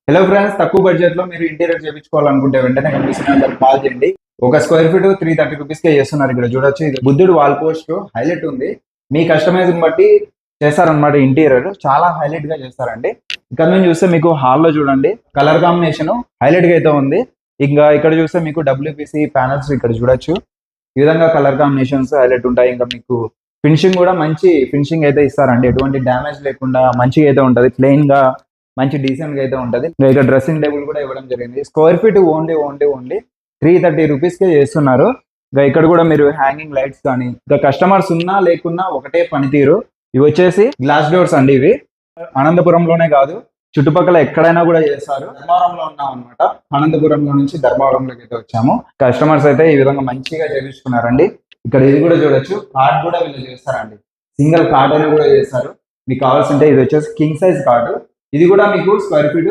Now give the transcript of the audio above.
Hello friends, తక్కువ budget లో మీరు ఇంటీరియర్ చేయించుకోవాలనుకుంటే వెంటనే కనిపిస్తున్న నెంబర్కి కాల్ చేయండి. ఒక స్క్వేర్ ఫీట్ 330 రూపీస్ కే చేస్తున్నారు. ఇక్కడ చూడొచ్చు, ఇది బుద్ధుడు వాల్ పోస్ట్ హైలైట్ ఉంది. మీ కస్టమైజింగ్ బట్టి చేస్తారనమాట. ఇంటీరియర్ చాలా హైలైట్ గా చేస్తారండి. ఇక్కడ నుంచి చూస్తే మీకు హాల్లో చూడండి, కలర్ కాంబినేషన్ హైలైట్ గా అయితే ఉంది. ఇంకా ఇక్కడ చూస్తే మీకు డబ్ల్యూపీసీ ప్యానల్స్ ఇక్కడ చూడొచ్చు. ఈ విధంగా కలర్ కాంబినేషన్స్ హైలైట్ ఉంటాయి. ఇంకా మీకు ఫినిషింగ్ కూడా మంచి ఫినిషింగ్ అయితే ఇస్తారండి. ఎటువంటి డ్యామేజ్ లేకుండా మంచిగా అయితే ఉంటుంది. ప్లెయిన్ గా మంచి డీసెంట్ గా అయితే ఉంటుంది. ఇక్కడ డ్రెస్సింగ్ టేబుల్ కూడా ఇవ్వడం జరిగింది. స్క్వేర్ ఫీట్ ఓన్లీ 330 రూపీస్ కే చేస్తున్నారు. ఇంకా ఇక్కడ కూడా మీరు హ్యాంగింగ్ లైట్స్ కానీ, ఇంకా కస్టమర్స్ ఉన్నా లేకున్నా ఒకటే పనితీరు. ఇవి వచ్చేసి గ్లాస్ డోర్స్ అండి. ఇవి అనంతపురంలోనే కాదు, చుట్టుపక్కల ఎక్కడైనా కూడా చేస్తారు. ధర్మవరంలో ఉన్నాం అనమాట. అనంతపురంలో నుంచి ధర్మవరంలోకి అయితే వచ్చాము. కస్టమర్స్ అయితే ఈ విధంగా మంచిగా చేయించుకున్నారండి. ఇక్కడ ఇది కూడా చూడొచ్చు, కార్డ్ కూడా వీళ్ళు చేస్తారండి. సింగిల్ కార్డ్ అని కూడా చేస్తారు. మీకు కావాల్సింటే ఇది వచ్చేసి కింగ్ సైజ్ కార్డు. ఇది కూడా మీకు స్క్వేర్ ఫీట్